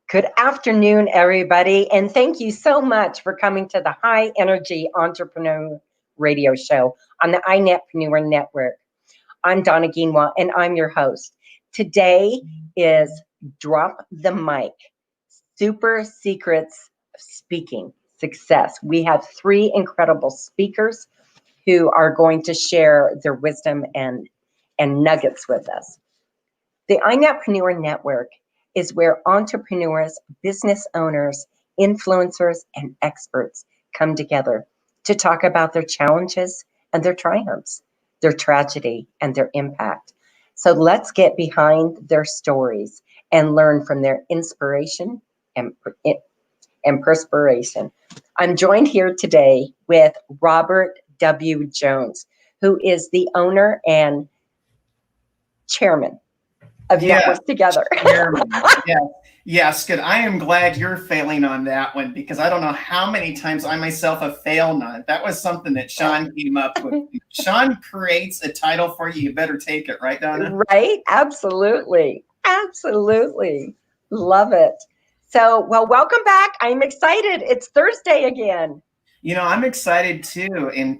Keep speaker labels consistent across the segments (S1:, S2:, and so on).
S1: Good afternoon, everybody, and thank you so much for coming to the High Energy Entrepreneur Radio Show on the iNetpreneur Network. I'm Donna Guinouard, and I'm your host. Today is Drop the Mic, Super Secrets of Speaking Success. We have three incredible speakers who are going to share their wisdom and nuggets with us. The iNetpreneur Network is where entrepreneurs, business owners, influencers, and experts come together to talk about their challenges and their triumphs, their tragedy and their impact. So let's get behind their stories and learn from their inspiration and perspiration. I'm joined here today with Robert W. Jones, who is the owner and chairman of Network Together.
S2: Yes, good. I am glad you're failing on that one because I don't know how many times I myself have failed on it. That was something that Sean came up with. Sean creates a title for you. You better take it, right, Donna?
S1: Right? Absolutely. Absolutely. Love it. So, well, welcome back. I'm excited. It's Thursday again.
S2: I'm excited too. And,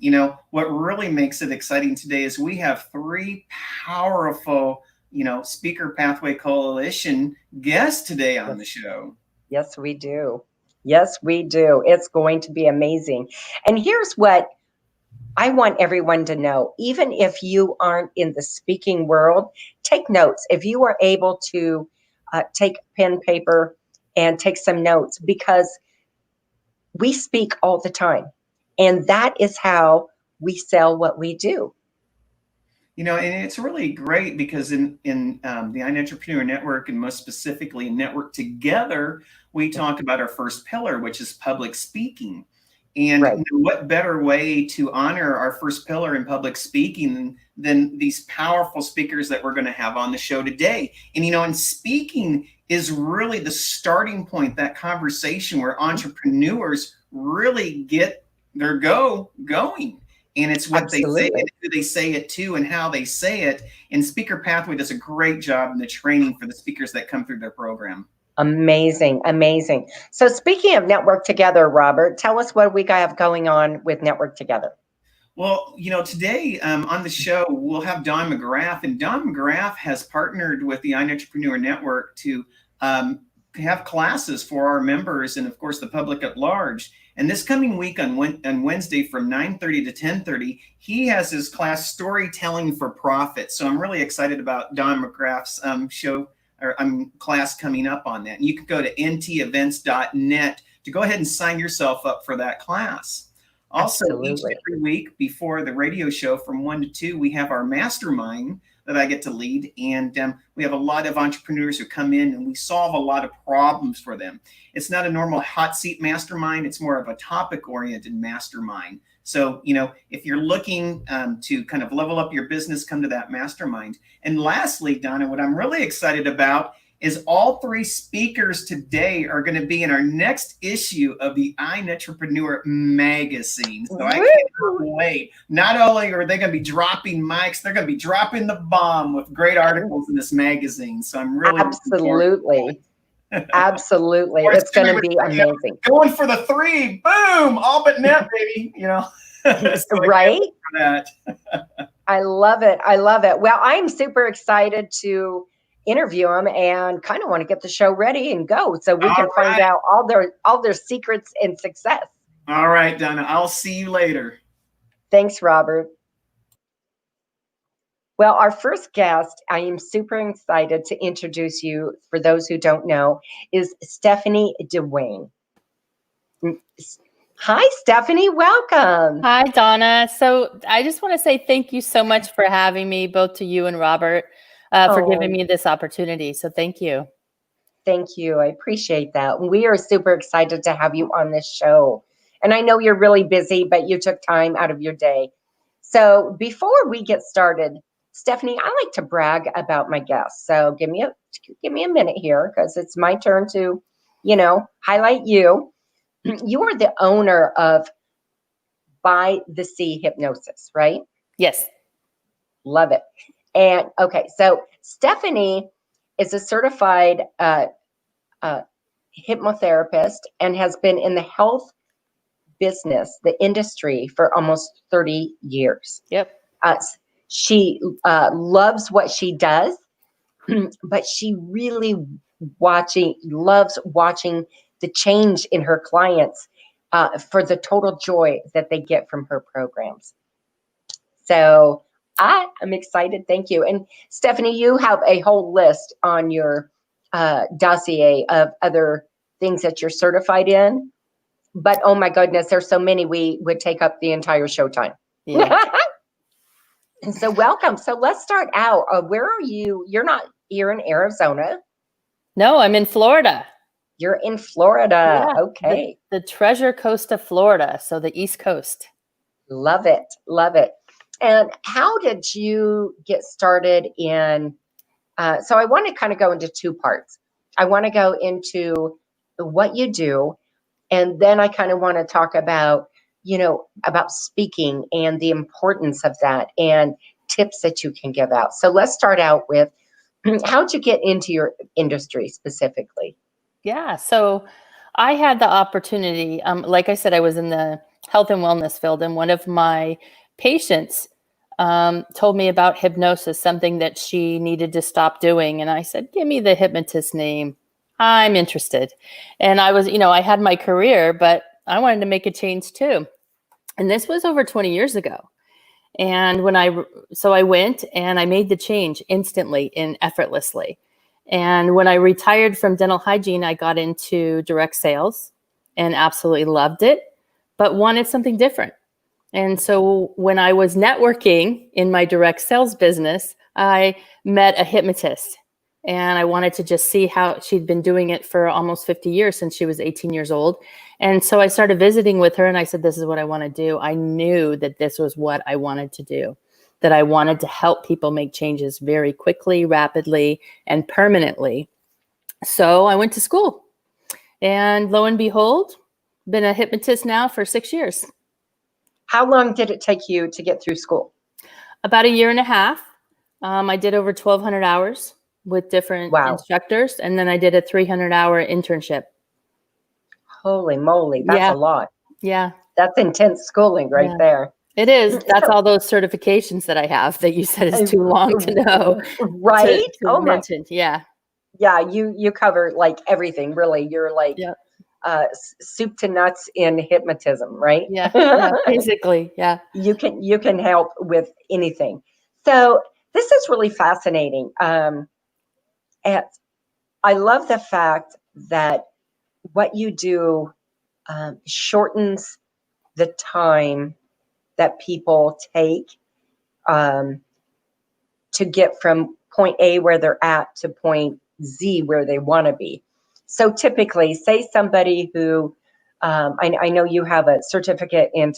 S2: what really makes it exciting today is we have three powerful Speaker Pathway Coalition guests today on the show.
S1: Yes, we do. Yes, we do. It's going to be amazing. And here's what I want everyone to know. Even if you aren't in the speaking world, take notes. If you are able to take pen, paper, and take some notes, because we speak all the time. And that is how we sell what we do.
S2: And it's really great because in the iNetpreneur Network, and most specifically in Network Together, we talk about our first pillar, which is public speaking. And what better way to honor our first pillar in public speaking than these powerful speakers that we're going to have on the show today? And speaking is really the starting point, that conversation where entrepreneurs really get their going. And it's what they say, and who they say it to, and how they say it. And Speaker Pathway does a great job in the training for the speakers that come through their program.
S1: Amazing, amazing. So speaking of Network Together, Robert, tell us what we have going on with Network Together.
S2: Well, today on the show, we'll have Don McGrath. And Don McGrath has partnered with the iNetpreneur Network to have classes for our members and, of course, the public at large. And this coming week on Wednesday from 9:30 to 10:30, he has his class, Storytelling for Profit. So I'm really excited about Don McGrath's class coming up on that. And you can go to ntevents.net to go ahead and sign yourself up for that class. Also, each and every week before the radio show from 1 to 2, we have our mastermind that I get to lead. And we have a lot of entrepreneurs who come in and we solve a lot of problems for them. It's not a normal hot seat mastermind. It's more of a topic oriented mastermind. So, if you're looking to kind of level up your business, come to that mastermind. And lastly, Donna, what I'm really excited about is all three speakers today are going to be in our next issue of the iNetpreneur magazine. So I can't wait. Not only are they going to be dropping mics, they're going to be dropping the bomb with great articles in this magazine. So I'm really
S1: absolutely. It's going to be amazing.
S2: Going for the three, boom, all but net, baby.
S1: So right? I love it. Well, I'm super excited to interview them and kind of want to get the show ready and go so we can find out all their secrets and success.
S2: All right, Donna, I'll see you later.
S1: Thanks, Robert. Well, our first guest, I am super excited to introduce you, for those who don't know, is Stephanie DeWayne. Hi, Stephanie. Welcome.
S3: Hi, Donna. So I just want to say thank you so much for having me, both to you and Robert, for giving me this opportunity. So thank you.
S1: Thank you. I appreciate that. We are super excited to have you on this show. And I know you're really busy, but you took time out of your day. So before we get started, Stephanie, I like to brag about my guests. So give me a minute here, because it's my turn to, highlight you. You are the owner of By the Sea Hypnosis, right?
S3: Yes.
S1: Love it. And okay, so Stephanie is a certified hypnotherapist and has been in the health business, the industry, for almost 30 years.
S3: Yep.
S1: She loves what she does, but she really loves watching the change in her clients for the total joy that they get from her programs. So I am excited. Thank you. And Stephanie, you have a whole list on your dossier of other things that you're certified in. But oh my goodness, there's so many, we would take up the entire show time.
S3: Yeah.
S1: And so welcome. So let's start out. Where are you? You're not here in Arizona.
S3: No, I'm in Florida.
S1: You're in Florida.
S3: Yeah,
S1: Okay.
S3: The Treasure Coast of Florida. So the East Coast.
S1: Love it. Love it. And how did you get started in, so I want to kind of go into two parts. I want to go into what you do, and then I kind of want to talk about, about speaking and the importance of that and tips that you can give out. So let's start out with, how'd you get into your industry specifically?
S3: Yeah. So I had the opportunity, like I said, I was in the health and wellness field, and one of my patients told me about hypnosis, something that she needed to stop doing. And I said, give me the hypnotist name. I'm interested. And I was, I had my career, but I wanted to make a change too. And this was over 20 years ago. And so I went and I made the change instantly and effortlessly. And when I retired from dental hygiene, I got into direct sales and absolutely loved it, but wanted something different. And so when I was networking in my direct sales business, I met a hypnotist, and I wanted to just see how she'd been doing it for almost 50 years since she was 18 years old. And so I started visiting with her, and I said, this is what I want to do. I knew that this was what I wanted to do, that I wanted to help people make changes very quickly, rapidly, and permanently. So I went to school, and lo and behold, been a hypnotist now for 6 years.
S1: How long did it take you to get through school?
S3: About a year and a half. I did over 1,200 hours with different instructors, and then I did a 300-hour internship.
S1: Holy moly, that's a lot.
S3: Yeah.
S1: That's intense schooling right there.
S3: It is. That's all those certifications that I have that you said is too long to know.
S1: Right?
S3: To mention. Yeah.
S1: Yeah, you cover like everything, really. You're like soup to nuts in hypnotism, right?
S3: Yeah, basically, yeah.
S1: You can help with anything. So this is really fascinating. And I love the fact that what you do shortens the time that people take to get from point A where they're at to point Z where they want to be. So typically, say somebody who, I know you have a certificate in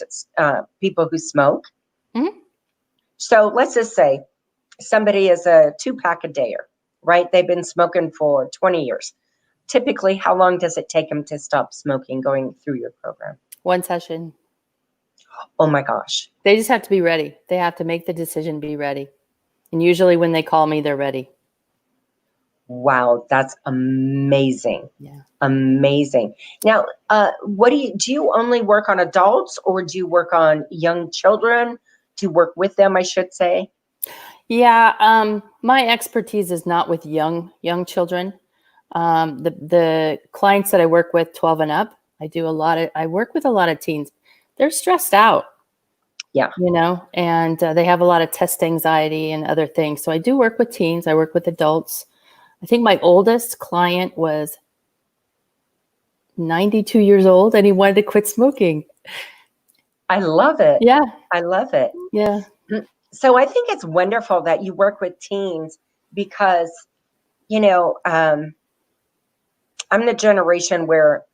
S1: people who smoke.
S3: Mm-hmm.
S1: So let's just say somebody is a 2-pack a dayer, right? They've been smoking for 20 years. Typically, how long does it take them to stop smoking going through your program?
S3: 1 session.
S1: Oh my gosh.
S3: They just have to be ready. They have to make the decision, be ready. And usually when they call me, they're ready.
S1: Wow, that's amazing.
S3: Yeah.
S1: Amazing. Now, what do you only work on adults, or do you work on young children? Do you work with them, I should say?
S3: Yeah, my expertise is not with young children. The clients that I work with, 12 and up, I work with a lot of teens. They're stressed out.
S1: Yeah.
S3: And they have a lot of test anxiety and other things. So I do work with teens. I work with adults. I think my oldest client was 92 years old, and he wanted to quit smoking.
S1: I love it.
S3: Yeah.
S1: I love it.
S3: Yeah.
S1: So I think it's wonderful that you work with teens because, I'm the generation where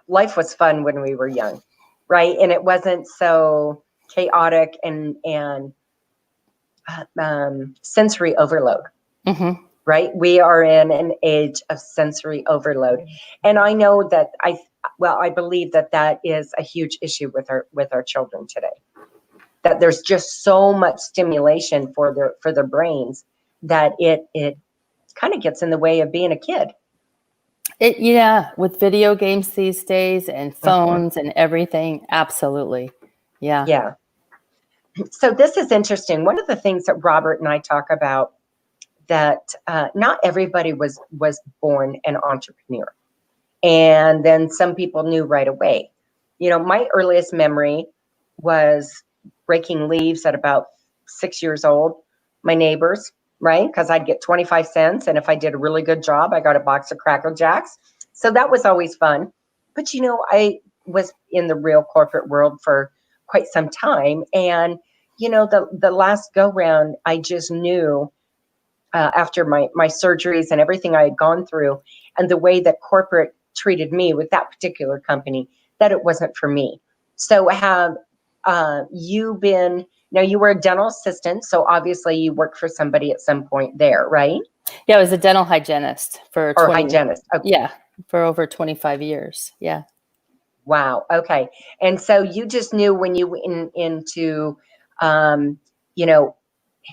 S1: life was fun when we were young, right? And it wasn't so chaotic and sensory overload.
S3: Mm-hmm.
S1: Right? We are in an age of sensory overload. And I know that I believe that is a huge issue with our children today. That there's just so much stimulation for their brains that it kind of gets in the way of being a kid.
S3: Yeah, with video games these days and
S1: Mhm.
S3: phones and everything, absolutely. Yeah.
S1: Yeah. So this is interesting. One of the things that Robert and I talk about, that not everybody was born an entrepreneur, and then some people knew right away. My earliest memory was raking leaves at about 6 years old. My neighbors, right? Because I'd get 25 cents, and if I did a really good job, I got a box of Cracker Jacks. So that was always fun. But I was in the real corporate world for quite some time, and the last go round, I just knew, after my surgeries and everything I had gone through, and the way that corporate treated me with that particular company, that it wasn't for me. So have you been? Now, you were a dental assistant, so obviously you worked for somebody at some point there, right?
S3: Yeah, I was a dental hygienist for
S1: Or
S3: 20.
S1: hygienist. Okay.
S3: Yeah, for over 25 years. Yeah.
S1: Wow. Okay. And so you just knew when you went into, um, you know,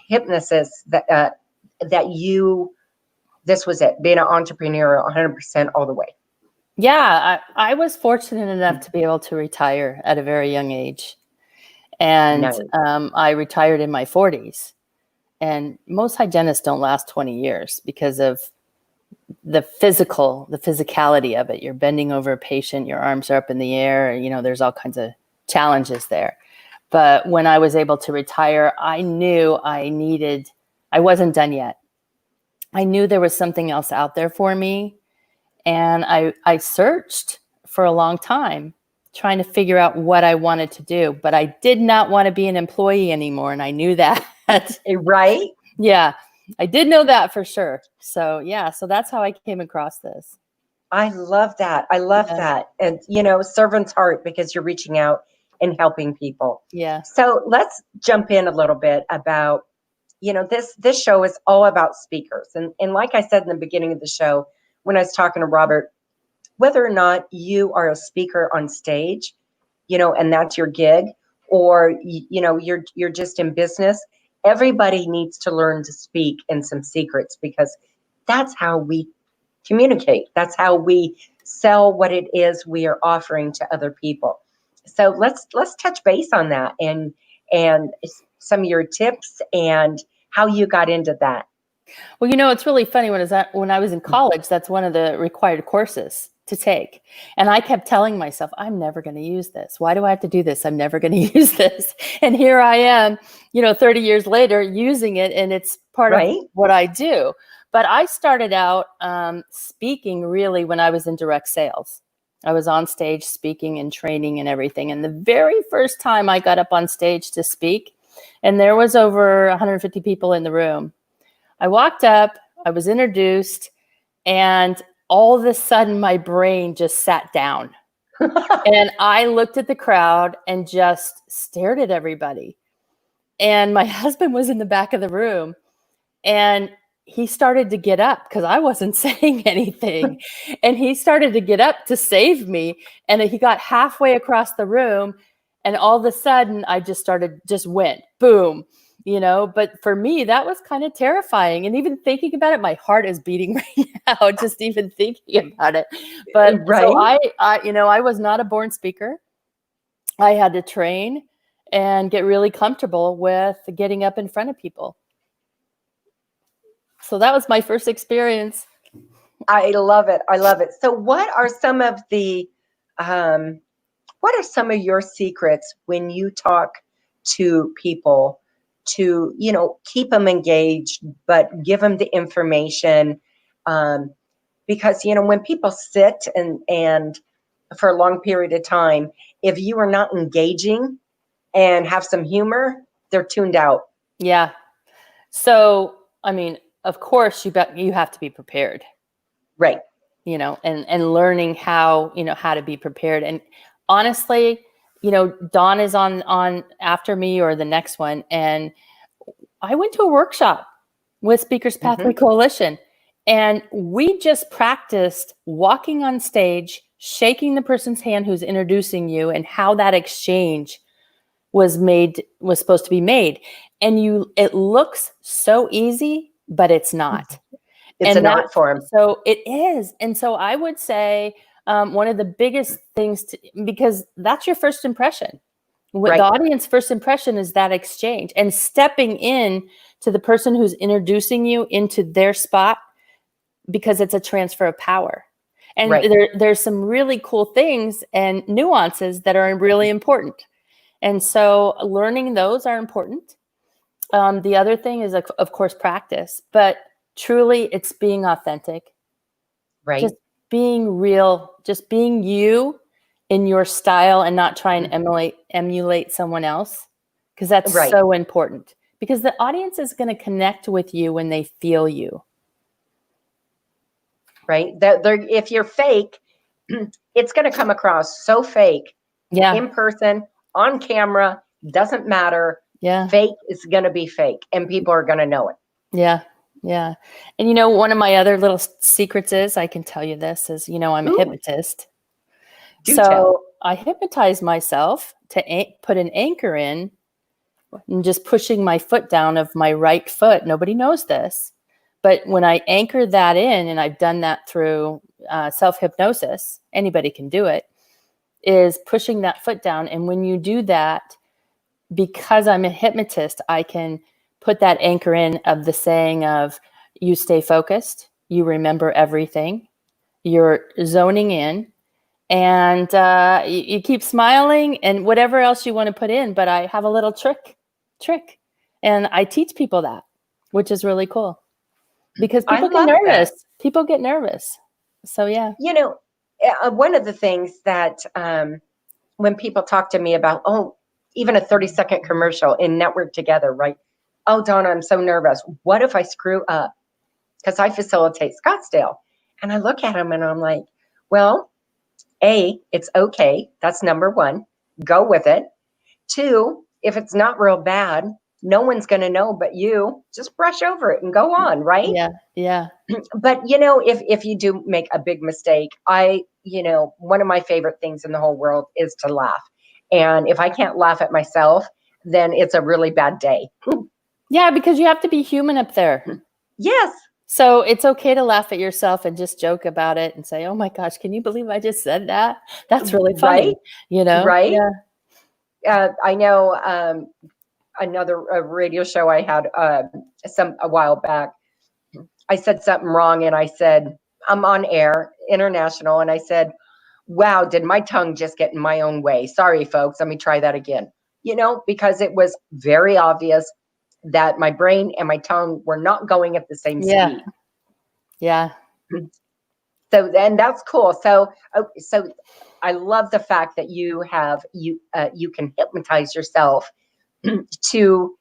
S1: hypnosis, that this was it, being an entrepreneur 100% all the way.
S3: Yeah, I was fortunate enough to be able to retire at a very young age. And
S1: Nice.
S3: I retired in my 40s. And most hygienists don't last 20 years because of the physicality of it. You're bending over a patient, your arms are up in the air, there's all kinds of challenges there. But when I was able to retire, I knew I wasn't done yet. I knew there was something else out there for me. And I searched for a long time trying to figure out what I wanted to do, but I did not want to be an employee anymore. And I knew that.
S1: Right?
S3: Yeah, I did know that for sure. So yeah, so that's how I came across this.
S1: I love that. I love
S3: Yeah.
S1: that. And, servant's heart, because you're reaching out and helping people.
S3: Yeah.
S1: So let's jump in a little bit about, this show is all about speakers. And like I said in the beginning of the show, when I was talking to Robert, whether or not you are a speaker on stage, and that's your gig, or, you're just in business, everybody needs to learn to speak in some secrets, because that's how we communicate. That's how we sell what it is we are offering to other people. So let's touch base on that, and some of your tips and how you got into that.
S3: Well, it's really funny. When I was in college, that's one of the required courses to take. And I kept telling myself, I'm never going to use this. Why do I have to do this? I'm never going to use this. And here I am, 30 years later using it, and it's part of what I do. But I started out speaking really when I was in direct sales. I was on stage speaking and training and everything. And the very first time I got up on stage to speak, and there was over 150 people in the room, I walked up, I was introduced, and all of a sudden my brain just sat down. And I looked at the crowd and just stared at everybody. And my husband was in the back of the room, and he started to get up because I wasn't saying anything. And he started to get up to save me. And he got halfway across the room, and all of a sudden I just went boom. But for me, that was kind of terrifying. And even thinking about it, my heart is beating right now, just even thinking about it. But so I was not a born speaker. I had to train and get really comfortable with getting up in front of people. So that was my first experience.
S1: I love it. I love it. So what are some of your secrets when you talk to people to, keep them engaged, but give them the information? Because, when people sit and for a long period of time, if you are not engaging and have some humor, they're tuned out.
S3: Yeah. So, of course you have to be prepared.
S1: Right.
S3: And learning how to be prepared. And honestly, Dawn is on after me or the next one. And I went to a workshop with Speakers Pathway Coalition, and we just practiced walking on stage, shaking the person's hand who's introducing you, and how that exchange was supposed to be made. And it looks so easy, but it's not.
S1: It's an art form.
S3: So it is. And so I would say one of the biggest things, because that's your first impression. What the audience first impression is that exchange, and stepping in to the person who's introducing you into their spot, because it's a transfer of power. And there's some really cool things and nuances that are really important. And so learning those are important. The other thing is, of course, practice, but truly it's being authentic, just being real, just being you in your style and not try and emulate someone else, because that's so important, because the audience is going to connect with you when they feel you.
S1: Right. If you're fake, it's going to come across so fake.
S3: Yeah.
S1: In person, on camera, doesn't matter.
S3: Yeah.
S1: Fake is going to be fake, and people are going to know it.
S3: Yeah. Yeah. And one of my other little secrets is, I can tell you this, is, I'm a hypnotist. So I hypnotize myself to put an anchor in, and just pushing my foot down of my right foot. Nobody knows this, but when I anchor that in, and I've done that through self-hypnosis, anybody can do it, is pushing that foot down. And when you do that, because I'm a hypnotist, I can put that anchor in of the saying of, you stay focused, you remember everything, you're zoning in, and you keep smiling, and whatever else you want to put in. But I have a little trick, and I teach people that, which is really cool, because people get nervous. People get nervous. So yeah.
S1: One of the things that when people talk to me about, even a 30-second commercial in Network Together, right? Oh, Donna, I'm so nervous. What if I screw up? Because I facilitate Scottsdale. And I look at them and I'm like, well, A, it's okay. That's number one. Go with it. Two, if it's not real bad, no one's going to know but you. Just brush over it and go on, right?
S3: Yeah, yeah.
S1: But, if you do make a big mistake, one of my favorite things in the whole world is to laugh. And if I can't laugh at myself, then it's a really bad day.
S3: Yeah, because you have to be human up there.
S1: Yes.
S3: So it's okay to laugh at yourself and just joke about it and say, oh my gosh, can you believe I just said that? That's really funny.
S1: Right.
S3: Yeah.
S1: I know another radio show I had a while back. I said something wrong, and I said, I'm on air, international, and I said, wow, did my tongue just get in my own way? Sorry, folks. Let me try that again. Because it was very obvious that my brain and my tongue were not going at the same speed.
S3: Yeah.
S1: So then that's cool. So I love the fact that you can hypnotize yourself to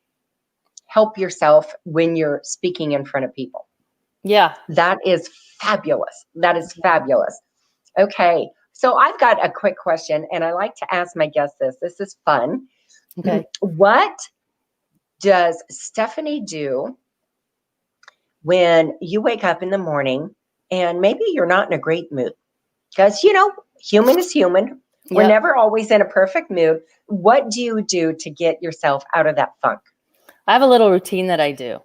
S1: help yourself when you're speaking in front of people.
S3: Yeah.
S1: That is fabulous. Okay. So I've got a quick question, and I like to ask my guests this. This is fun.
S3: Okay.
S1: What does Stephanie do when you wake up in the morning and maybe you're not in a great mood? Because, human is human. We're never always in a perfect mood. What do you do to get yourself out of that funk?
S3: I have a little routine that I do.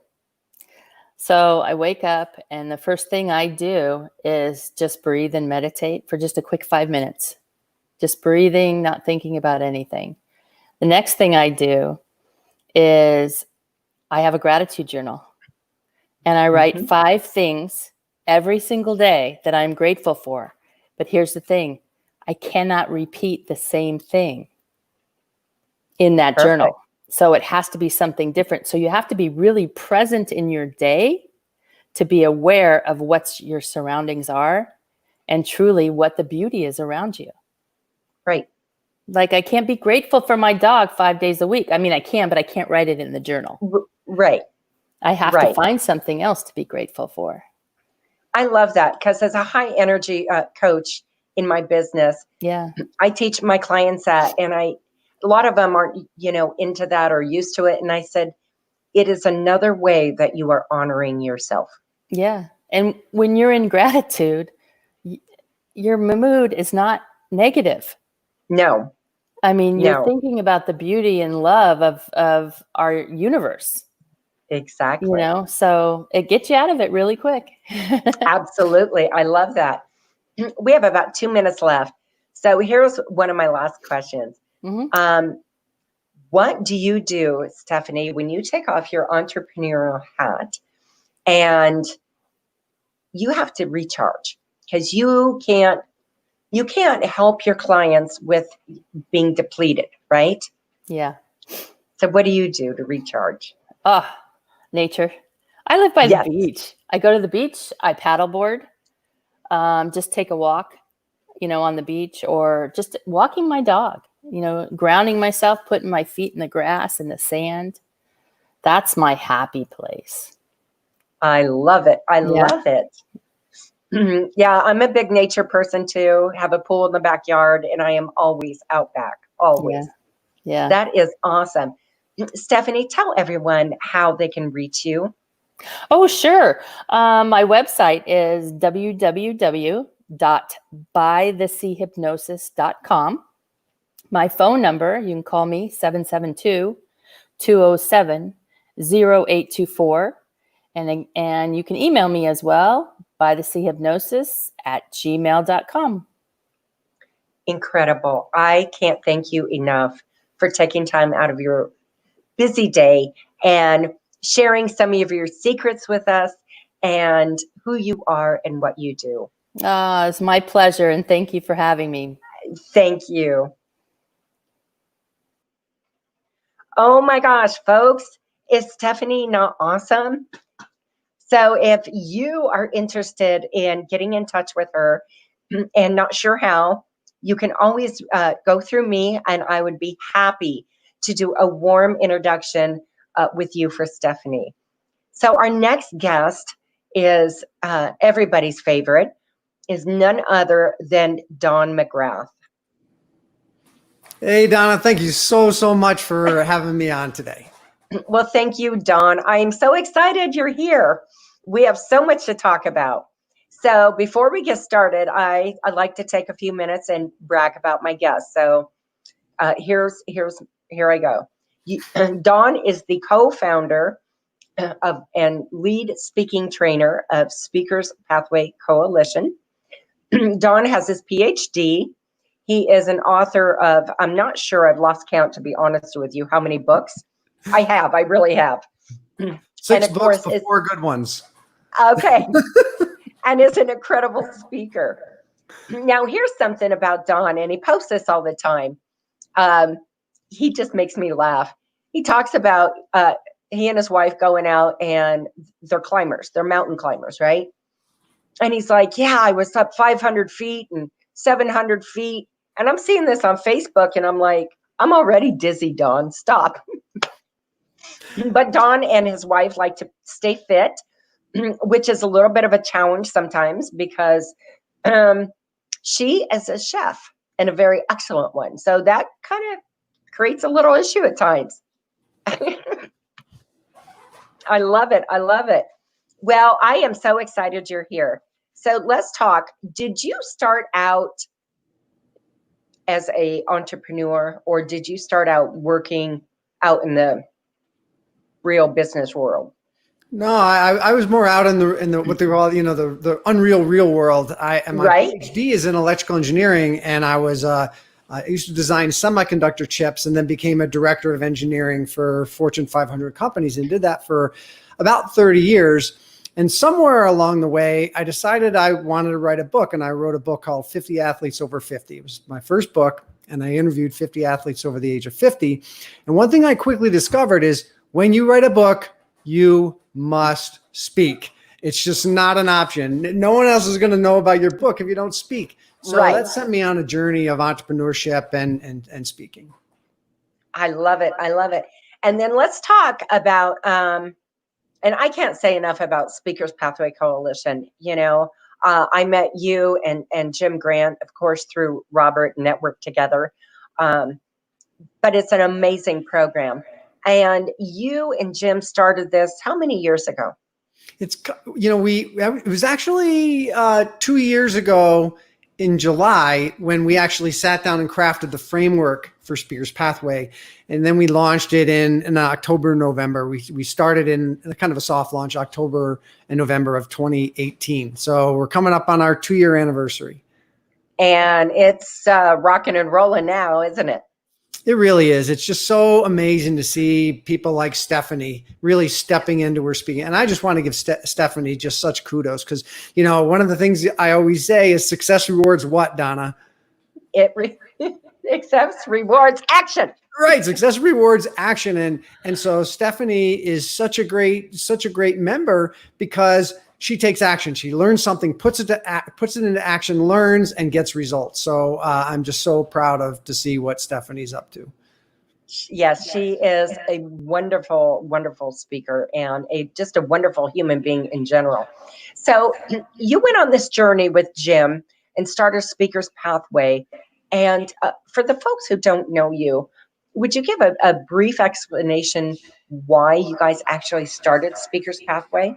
S3: So I wake up, and the first thing I do is just breathe and meditate for just a quick 5 minutes. Just breathing, not thinking about anything. The next thing I do is I have a gratitude journal, and I write 5 things every single day that I'm grateful for. But here's the thing. I cannot repeat the same thing in that journal. So it has to be something different. So you have to be really present in your day to be aware of what your surroundings are and truly what the beauty is around you.
S1: Right.
S3: Like, I can't be grateful for my dog 5 days a week. I mean, I can, but I can't write it in the journal.
S1: Right.
S3: I have to find something else to be grateful for.
S1: I love that, because as a high energy coach in my business, I teach my clients that, and a lot of them aren't, into that or used to it. And I said, it is another way that you are honoring yourself.
S3: Yeah. And when you're in gratitude, your mood is not negative.
S1: No.
S3: I mean, you're thinking about the beauty and love of our universe.
S1: Exactly.
S3: So it gets you out of it really quick.
S1: Absolutely. I love that. We have about 2 minutes left. So here's one of my last questions.
S3: Mm-hmm.
S1: What do you do, Stephanie, when you take off your entrepreneurial hat and you have to recharge? Because you can't help your clients with being depleted, right?
S3: Yeah.
S1: So what do you do to recharge?
S3: Oh, nature. I live by
S1: Yes.
S3: the beach. I go to the beach. I paddleboard. Just take a walk, on the beach, or just walking my dog. Grounding myself, putting my feet in the grass and the sand. That's my happy place.
S1: I love it. I
S3: Yeah.
S1: love it. Yeah, I'm a big nature person too. Have a pool in the backyard, and I am always out back. Always.
S3: Yeah.
S1: That is awesome. Stephanie, tell everyone how they can reach you.
S3: Oh, sure. My website is www.bytheseahypnosis.com. My phone number, you can call me 772-207-0824. And you can email me as well, bytheseahypnosis@gmail.com.
S1: Incredible. I can't thank you enough for taking time out of your busy day and sharing some of your secrets with us and who you are and what you do.
S3: It's my pleasure, and thank you for having me.
S1: Thank you. Oh my gosh, folks, is Stephanie not awesome? So if you are interested in getting in touch with her and not sure how, you can always go through me, and I would be happy to do a warm introduction with you for Stephanie. So our next guest is everybody's favorite, is none other than Don McGrath.
S4: Hey, Donna, thank you so much for having me on today.
S1: Well, thank you, Don. I'm so excited you're here. We have so much to talk about. So before we get started, I'd like to take a few minutes and brag about my guest. So here I go. Don is the co-founder of and lead speaking trainer of Speakers Pathway Coalition. Don has his PhD. He is an author of, I'm not sure, I've lost count, to be honest with you, how many books. I really have.
S4: 6 books, but 4 good ones.
S1: Okay. And is an incredible speaker. Now, here's something about Don, and he posts this all the time. He just makes me laugh. He talks about he and his wife going out, and they're climbers. They're mountain climbers, right? And he's like, yeah, I was up 500 feet and 700 feet. And I'm seeing this on Facebook, and I'm like, I'm already dizzy, Don. Stop. But Don and his wife like to stay fit, which is a little bit of a challenge sometimes because she is a chef and a very excellent one. So that kind of creates a little issue at times. I love it. I love it. Well, I am so excited you're here. So let's talk. Did you start out as an entrepreneur, or did you start out working out in the real business world?
S4: No, I was more out in the what they call, the unreal real world. My PhD is in electrical engineering, and I used to design semiconductor chips, and then became a director of engineering for Fortune 500 companies, and did that for about 30 years. And somewhere along the way, I decided I wanted to write a book, and I wrote a book called 50 Athletes Over 50. It was my first book, and I interviewed 50 athletes over the age of 50. And one thing I quickly discovered is when you write a book, you must speak. It's just not an option. No one else is going to know about your book if you don't speak. So that sent me on a journey of entrepreneurship and speaking.
S1: I love it. I love it. And then let's talk about, and I can't say enough about Speakers Pathway Coalition. I met you and Jim Grant, of course, through Robert and networked together. But it's an amazing program. And you and Jim started this how many years ago?
S4: It was actually 2 years ago in July when we actually sat down and crafted the framework for Speaker's Pathway. And then we launched it in October, November. We started in kind of a soft launch, October and November of 2018. So we're coming up on our 2-year anniversary.
S1: And it's rocking and rolling now, isn't it?
S4: It really is. It's just so amazing to see people like Stephanie really stepping into her speaking. And I just want to give Stephanie just such kudos because, you know, one of the things I always say is success rewards what, Donna?
S1: It accepts, rewards, action.
S4: Right. Success rewards action. And so Stephanie is such a great member because she takes action. She learns something, puts it into action, learns, and gets results. So I'm just so proud to see what Stephanie's up to.
S1: Yes, she is a wonderful, wonderful speaker and just a wonderful human being in general. So you went on this journey with Jim and started Speaker's Pathway. And for the folks who don't know you, would you give a brief explanation why you guys actually started Speaker's Pathway?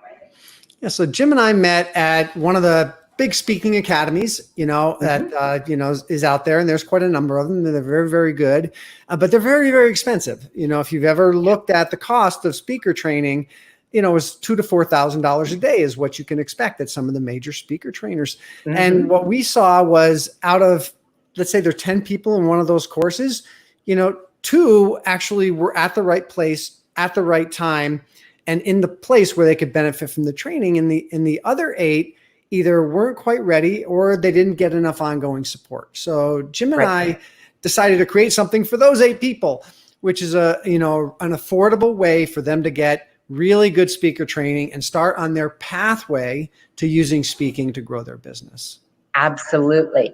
S4: Yeah, so Jim and I met at one of the big speaking academies, that, is out there. And there's quite a number of them. They're very, very good, but they're very, very expensive. You know, if you've ever looked at the cost of speaker training, it's $2,000 to $4,000 a day is what you can expect at some of the major speaker trainers. Mm-hmm. And what we saw was out of, let's say there are 10 people in one of those courses, 2 actually were at the right place at the right time and in the place where they could benefit from the training. And the other 8 either weren't quite ready or they didn't get enough ongoing support. So Jim and I decided to create something for those 8 people, which is an affordable way for them to get really good speaker training and start on their pathway to using speaking to grow their business.
S1: Absolutely.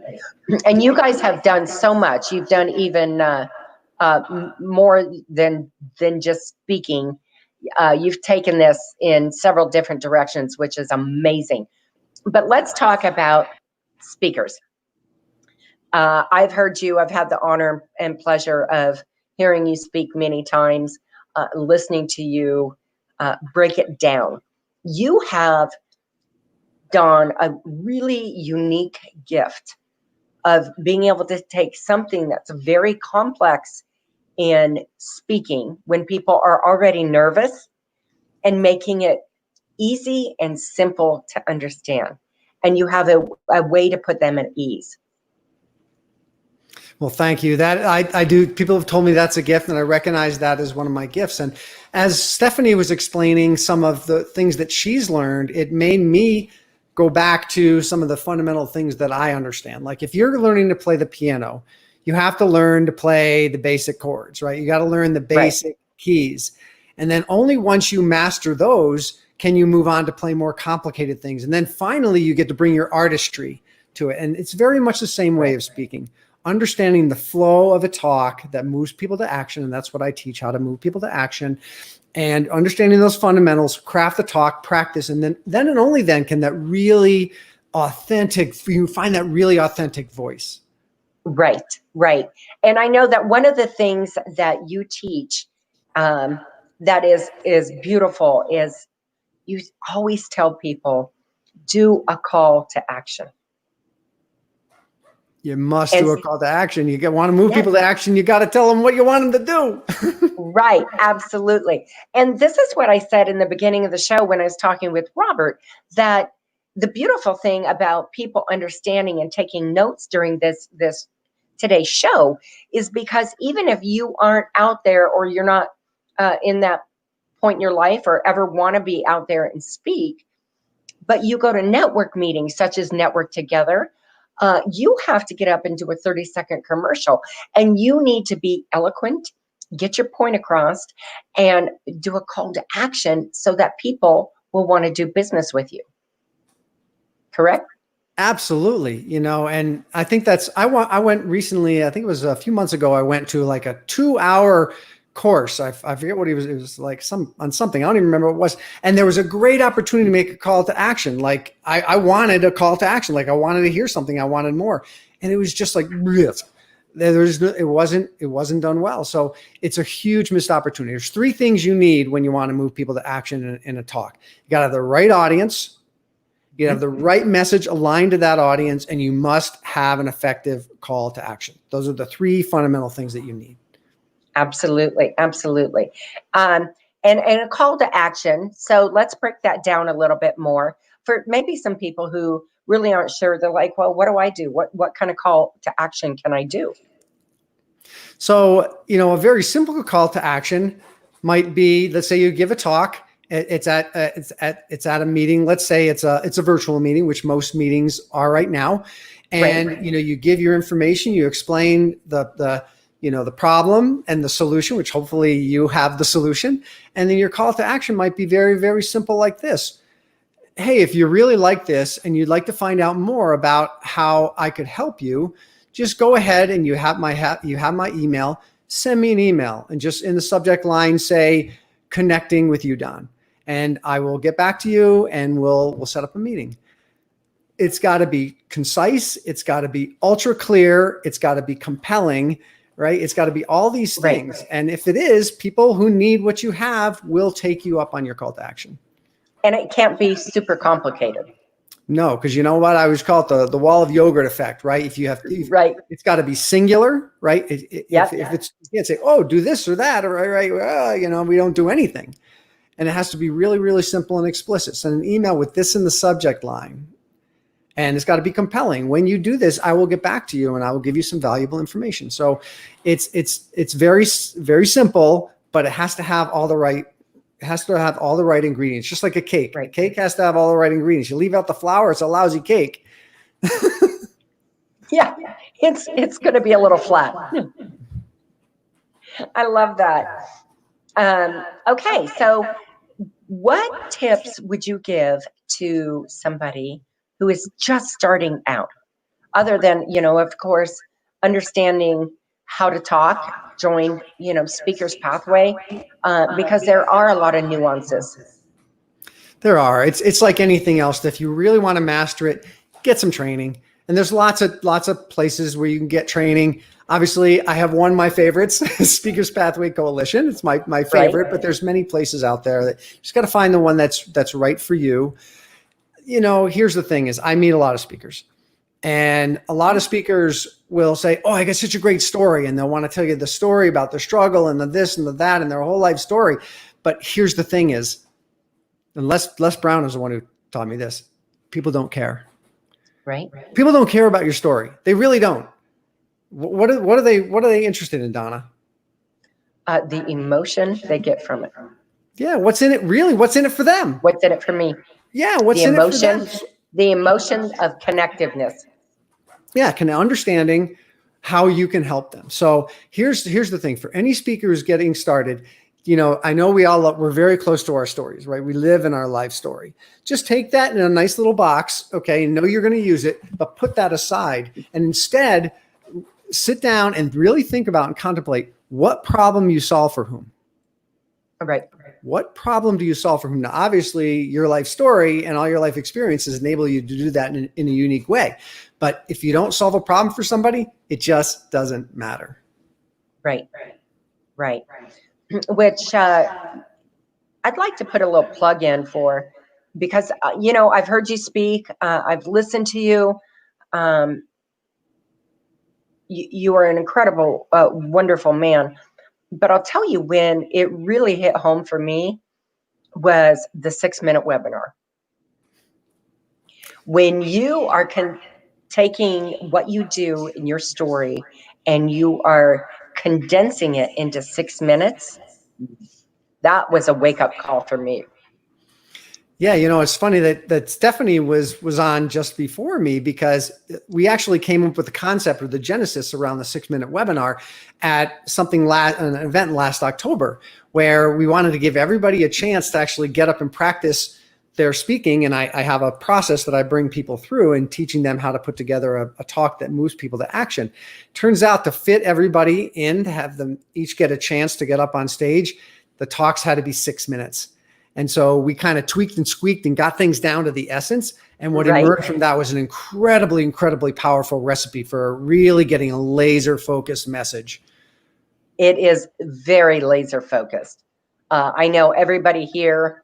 S1: And you guys have done so much. You've done even more than just speaking. You've taken this in several different directions, which is amazing. But let's talk about speakers. I've heard you. I've had the honor and pleasure of hearing you speak many times, listening to you break it down. You have done a really unique gift of being able to take something that's very complex in speaking when people are already nervous and making it easy and simple to understand. And you have a way to put them at ease.
S4: Well, thank you. That I do. People have told me that's a gift, and I recognize that as one of my gifts. And as Stephanie was explaining some of the things that she's learned, it made me go back to some of the fundamental things that I understand. Like if you're learning to play the piano, you have to learn to play the basic chords, right? You got to learn the basic keys. And then only once you master those can you move on to play more complicated things. And then finally, you get to bring your artistry to it. And it's very much the same way of speaking. Understanding the flow of a talk that moves people to action. And that's what I teach, how to move people to action. And understanding those fundamentals, craft the talk, practice, and then and only then can that really authentic, you find that really authentic voice.
S1: Right. And I know that one of the things that you teach that is beautiful is you always tell people, do a call to action.
S4: You must do a call to action. You want to move people to action. You got to tell them what you want them to do.
S1: Right. Absolutely. And this is what I said in the beginning of the show when I was talking with Robert, that the beautiful thing about people understanding and taking notes during this today's show is because even if you aren't out there or you're not in that point in your life or ever want to be out there and speak, but you go to network meetings such as Network Together, you have to get up and do a 30-second commercial, and you need to be eloquent, get your point across, and do a call to action so that people will want to do business with you. Correct?
S4: Absolutely. And I think I went recently, I think it was a few months ago, I went to like a 2-hour course. I forget what it was like on something. I don't even remember what it was. And there was a great opportunity to make a call to action. Like I wanted a call to action. Like I wanted to hear something. I wanted more. And it was just like, it wasn't done well. So it's a huge missed opportunity. There's 3 things you need when you want to move people to action in a talk. You got to have the right audience. You You have the right message aligned to that audience, and you must have an effective call to action. Those are the 3 fundamental things that you need.
S1: Absolutely. Absolutely. And a call to action. So let's break that down a little bit more for maybe some people who really aren't sure. They're like, well, what do I do? What kind of call to action can I do?
S4: So, a very simple call to action might be, let's say you give a talk. It's at a meeting. Let's say it's a virtual meeting, which most meetings are right now. And,
S1: right.
S4: You give your information, you explain the problem and the solution, which hopefully you have the solution. And then your call to action might be very, very simple like this. Hey, if you really like this and you'd like to find out more about how I could help you, just go ahead and you have my email, send me an email, and just in the subject line, say connecting with you, Don. And I will get back to you and we'll set up a meeting. It's got to be concise. It's got to be ultra clear. It's got to be compelling, right? It's got to be all these things. Right. And if it is, people who need what you have will take you up on your call to action.
S1: And it can't be super complicated.
S4: No, because you know what? I always call it the wall of yogurt effect, right? If you have,
S1: right,
S4: it's got to be singular, right? If it's, you can't say, oh, do this or that, or right, well, we don't do anything. And it has to be really, really simple and explicit. Send an email with this in the subject line. And it's got to be compelling. When you do this, I will get back to you and I will give you some valuable information. So it's very, very simple, but it has to have all the right ingredients, just like a cake. Right. A cake has to have all the right ingredients. You leave out the flour, it's a lousy cake.
S1: Yeah, it's going to be a little flat. I love that. Okay, so what tips would you give to somebody who is just starting out, other than, of course, understanding how to talk, join, Speaker's Pathway, because there are a lot of nuances.
S4: There are. It's like anything else. If you really want to master it, get some training. And there's lots of places where you can get training. Obviously, I have one of my favorites, Speaker's Pathway Coalition. It's my favorite, right. But there's many places out there that you just got to find the one that's right for you. Here's the thing is I meet a lot of speakers. And a lot of speakers will say, oh, I got such a great story. And they'll want to tell you the story about their struggle and the this and the that and their whole life story. But here's the thing is, and Les Brown is the one who taught me this, people don't care.
S1: Right.
S4: People don't care about your story. They really don't. What are they interested in, Donna?
S1: The emotion they get from it.
S4: Yeah. What's in it really? What's in it for them?
S1: What's in it for me?
S4: Yeah. What's in it for them?
S1: The emotion of connectiveness.
S4: Yeah. Understanding how you can help them. So here's the thing for any speaker who's getting started. I know we're very close to our stories, right? We live in our life story. Just take that in a nice little box. Okay. Know you're going to use it, but put that aside and instead sit down and really think about and contemplate what problem you solve for whom.
S1: All right.
S4: What problem do you solve for whom? Now, obviously your life story and all your life experiences enable you to do that in a unique way. But if you don't solve a problem for somebody, it just doesn't matter. Right.
S1: Which I'd like to put a little plug in for, because, I've heard you speak. I've listened to you. You are an incredible, wonderful man. But I'll tell you when it really hit home for me was the 6-minute webinar. When you are taking what you do in your story and you are condensing it into 6 minutes, that was a wake-up call for me.
S4: Yeah, it's funny that Stephanie was on just before me, because we actually came up with the concept or the genesis around the 6-minute webinar at an event last October, where we wanted to give everybody a chance to actually get up and practice their speaking. And I have a process that I bring people through and teaching them how to put together a talk that moves people to action. Turns out to fit everybody in, to have them each get a chance to get up on stage, the talks had to be 6 minutes. And so we kind of tweaked and squeaked and got things down to the essence. And what emerged from that was an incredibly, incredibly powerful recipe for really getting a laser focused message.
S1: It is very laser focused. I know everybody here,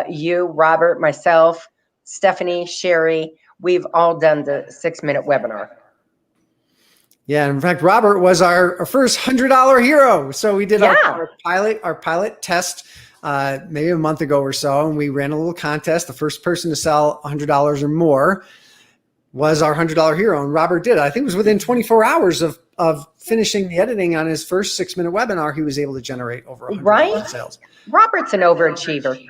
S1: you, Robert, myself, Stephanie, Sherry, we've all done the 6-minute webinar.
S4: Yeah, in fact, Robert was our first $100 hero. So we did our pilot test maybe a month ago or so, and we ran a little contest. The first person to sell $100 or more was our $100 hero, and Robert did it. I think it was within 24 hours of finishing the editing on his first 6-minute webinar, he was able to generate over $100 sales.
S1: Robert's an overachiever.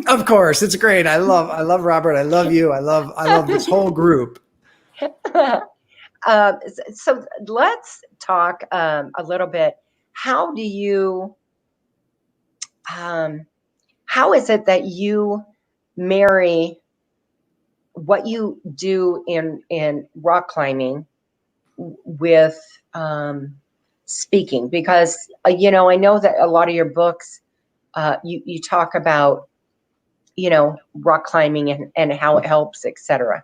S4: Of course, it's great. I love Robert. I love you. I love this whole group.
S1: So let's talk a little bit. How do you, how is it that you marry what you do in rock climbing with speaking? Because, you know, I know that a lot of your books, you talk about, you know, rock climbing and how it helps, etc.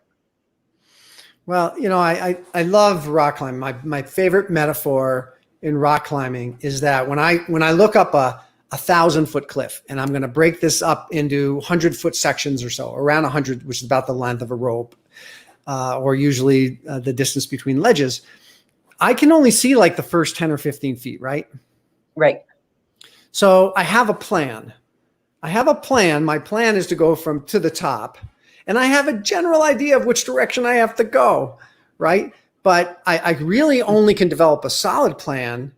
S4: Well, you know, I love rock climbing. My favorite metaphor in rock climbing is that when I look up a 1,000-foot cliff, and I'm going to break this up into 100-foot sections or so, around 100, which is about the length of a rope, or usually the distance between ledges, I can only see like the first 10 or 15 feet, right?
S1: Right.
S4: So I have a plan. My plan is to go to the top, and I have a general idea of which direction I have to go, right? But I really only can develop a solid plan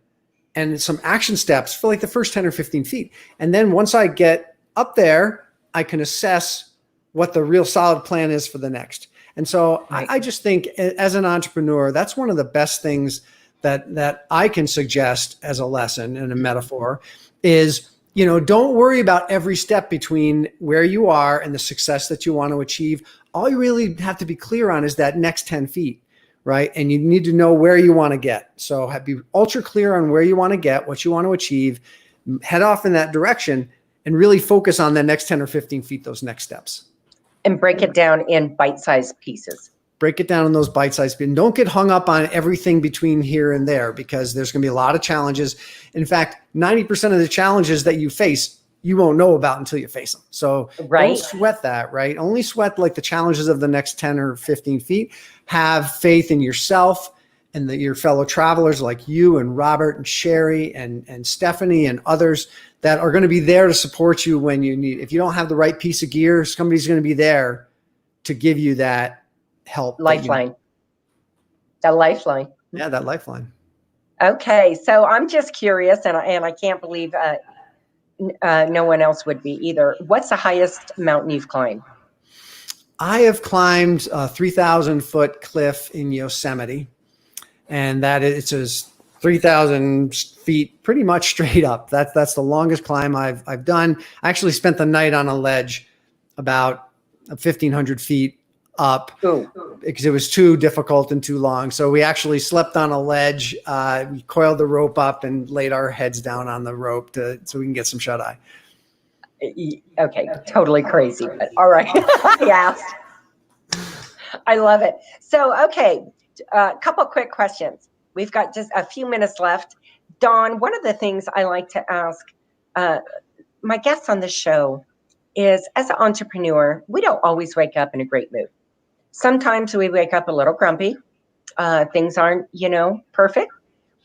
S4: and some action steps for like the first 10 or 15 feet. And then once I get up there, I can assess what the real solid plan is for the next. And so I just think as an entrepreneur, that's one of the best things that I can suggest as a lesson and a metaphor is, you know, don't worry about every step between where you are and the success that you want to achieve. All you really have to be clear on is that next 10 feet, right? And you need to know where you want to get. So be ultra clear on where you want to get, what you want to achieve, head off in that direction, and really focus on the next 10 or 15 feet, those next steps.
S1: And break it down in bite-sized pieces.
S4: Break it down in those bite-sized pieces. And don't get hung up on everything between here and there, because there's going to be a lot of challenges. In fact, 90% of the challenges that you face, you won't know about until you face them. So don't sweat that, right? Only sweat like the challenges of the next 10 or 15 feet. Have faith in yourself and your fellow travelers like you and Robert and Sherry and Stephanie and others that are going to be there to support you when you need. If you don't have the right piece of gear, somebody's going to be there to give you that help.
S1: Lifeline. That lifeline.
S4: Yeah, that lifeline.
S1: Okay, so I'm just curious, and I can't believe no one else would be either. What's the highest mountain you've climbed?
S4: I have climbed a 3,000-foot cliff in Yosemite, and it's 3,000 feet pretty much straight up. That's the longest climb I've done. I actually spent the night on a ledge about 1,500 feet up because it was too difficult and too long. So we actually slept on a ledge. We coiled the rope up and laid our heads down on the rope so we can get some shut eye.
S1: Okay, totally crazy, but all right. I asked. I love it. So, okay, a couple quick questions. We've got just a few minutes left. Dawn, one of the things I like to ask my guests on the show is, as an entrepreneur, we don't always wake up in a great mood. Sometimes we wake up a little grumpy. Things aren't, perfect.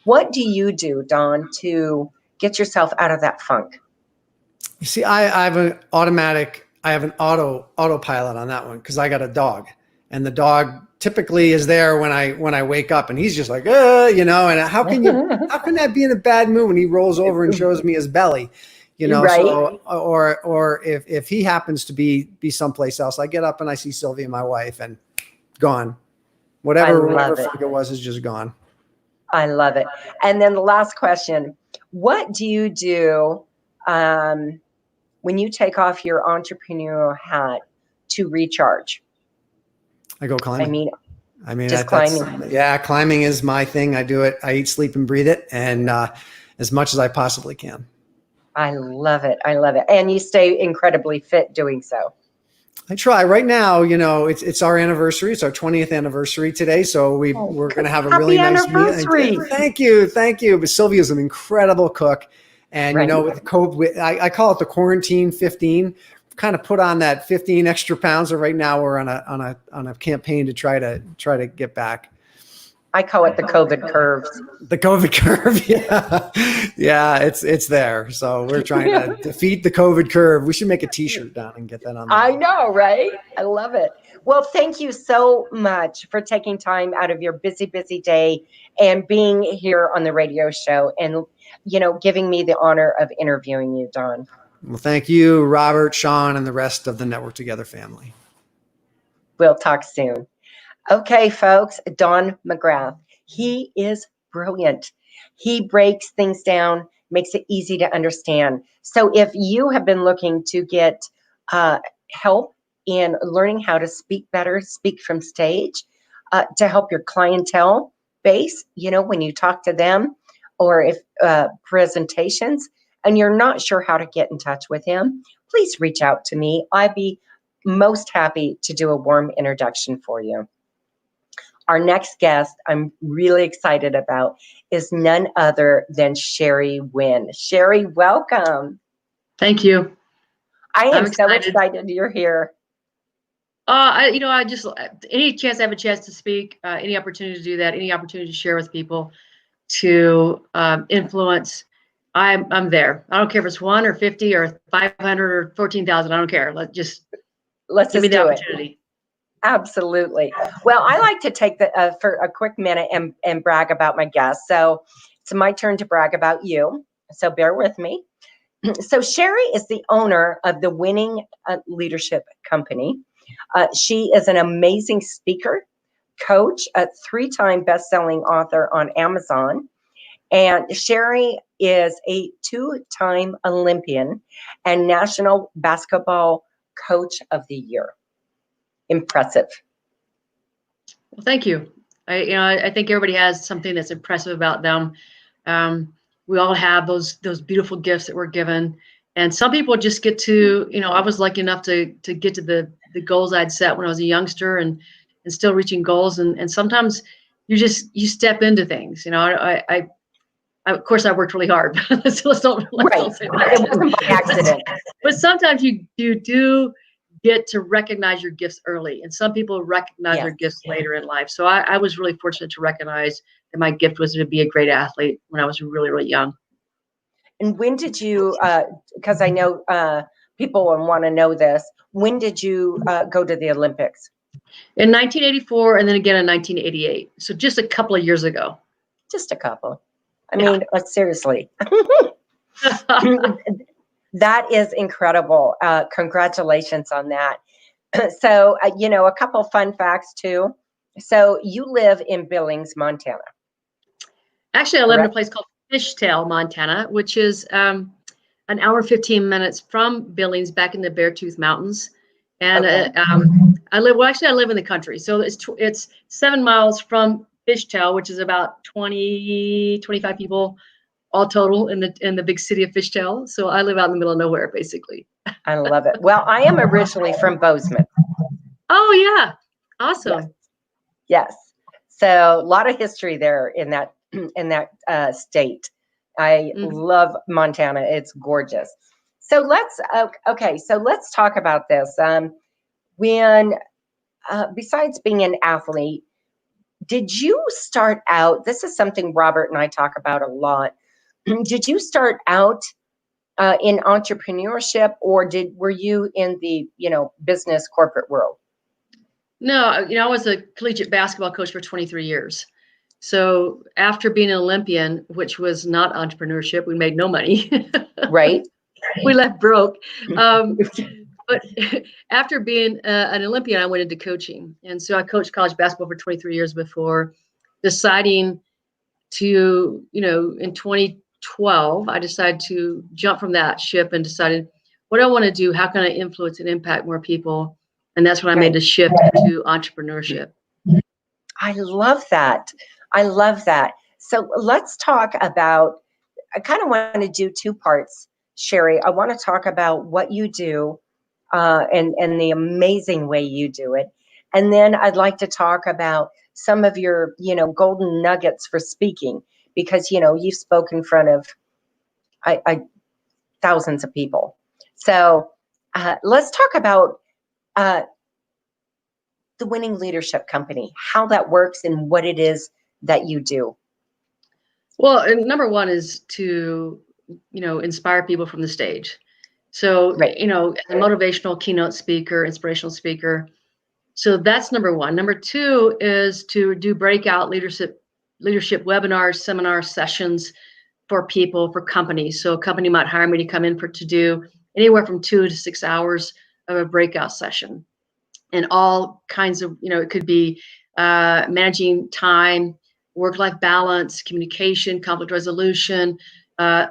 S1: What do you do, Dawn, to get yourself out of that funk?
S4: You see, I have an autopilot on that one because I got a dog, and the dog typically is there when I wake up, and he's just like, and how can that be in a bad mood when he rolls over and shows me his belly,
S1: Right.
S4: So, or if he happens to be someplace else, I get up and I see Sylvia, my wife, and gone. Whatever funk it was is just gone.
S1: I love it. And then the last question, what do you do when you take off your entrepreneurial hat to recharge?
S4: I go climbing. I mean,
S1: just climbing.
S4: Yeah, climbing is my thing. I do it. I eat, sleep, and breathe it, and as much as I possibly can.
S1: I love it. I love it. And you stay incredibly fit doing so.
S4: I try. Right now, it's our anniversary. It's our 20th anniversary today. So we're going to have a really nice meal. Thank you. But Sylvia's an incredible cook. And, with COVID, I call it the quarantine 15. kind of put on that 15 extra pounds. So right now we're on a campaign to try to get back.
S1: I call it the COVID curve.
S4: The COVID curve. Yeah. Yeah. It's there. So we're trying to defeat the COVID curve. We should make a t-shirt down and get that on there.
S1: I know, right? I love it. Well, thank you so much for taking time out of your busy, busy day and being here on the radio show and, giving me the honor of interviewing you, Don.
S4: Well, thank you, Robert, Sean, and the rest of the Network Together family.
S1: We'll talk soon. Okay, folks, Don McGrath. He is brilliant. He breaks things down, makes it easy to understand. So if you have been looking to get help in learning how to speak better, speak from stage, to help your clientele base, when you talk to them, or if presentations, and you're not sure how to get in touch with him, please reach out to me. I'd be most happy to do a warm introduction for you. Our next guest I'm really excited about is none other than Sherry Winn. Sherry, welcome.
S5: Thank you.
S1: I am so excited you're here.
S5: I just, any chance I have a chance to speak, any opportunity to do that, any opportunity to share with people, to influence, I'm there. I don't care if it's 1 or 50 or 500 or 14,000. I don't care. Let's just give me the opportunity.
S1: Absolutely. Well, I like to take for a quick minute and brag about my guest. So it's my turn to brag about you. So bear with me. So Sherry is the owner of the Winning Leadership Company. She is an amazing speaker, coach, a 3-time best-selling author on Amazon. And Sherry is a 2-time Olympian and National Basketball Coach of the Year. Impressive.
S5: Well, thank you. I think everybody has something that's impressive about them. We all have those beautiful gifts that we're given, and some people just get to. I was lucky enough to get to the goals I'd set when I was a youngster, and still reaching goals. And sometimes you step into things. I of course I worked really hard. So let's don't say that.
S1: It wasn't by accident.
S5: But sometimes you do get to recognize your gifts early, and some people recognize their gifts later in life. So I was really fortunate to recognize that my gift was to be a great athlete when I was really, really young.
S1: And when did you, because I know people will want to know this, when did you go to the Olympics?
S5: In 1984, and then again in 1988. So just a couple of years ago.
S1: Just a couple. I mean, seriously. That is incredible. Congratulations on that. So, a couple fun facts too. So you live in Billings, Montana.
S5: Actually, I live in a place called Fishtail, Montana, which is an hour and 15 minutes from Billings, back in the Beartooth Mountains. And I live in the country. So it's 7 miles from Fishtail, which is about 25 people all total in the big city of Fishtail. So I live out in the middle of nowhere, basically.
S1: I love it. Well, I am originally from Bozeman.
S5: Oh yeah, awesome.
S1: Yes. So a lot of history there in that state. I love Montana. It's gorgeous. So let's talk about this. When besides being an athlete, did you start out? This is something Robert and I talk about a lot. Did you start out in entrepreneurship, or were you in the business corporate world?
S5: No, I was a collegiate basketball coach for 23 years. So after being an Olympian, which was not entrepreneurship, we made no money.
S1: Right.
S5: We left broke. But after being an Olympian, I went into coaching. And so I coached college basketball for 23 years before deciding to, in 2012, I decided to jump from that ship and decided, what do I want to do? How can I influence and impact more people? And that's when I made the shift to entrepreneurship.
S1: I love that. So let's talk about, I kind of want to do 2 parts, Sherry. I want to talk about what you do and the amazing way you do it. And then I'd like to talk about some of your, golden nuggets for speaking, because, you've spoken in front of thousands of people. So let's talk about the Winning Leadership Company, how that works and what it is that you do.
S5: Well, and number one is to, inspire people from the stage. So,
S1: Right.
S5: As a motivational keynote speaker, inspirational speaker. So that's number one. Number two is to do breakout leadership webinars, seminar sessions for people, for companies. So a company might hire me to come in to do anywhere from 2 to 6 hours of a breakout session. And all kinds of, it could be managing time, work-life balance, communication, conflict resolution,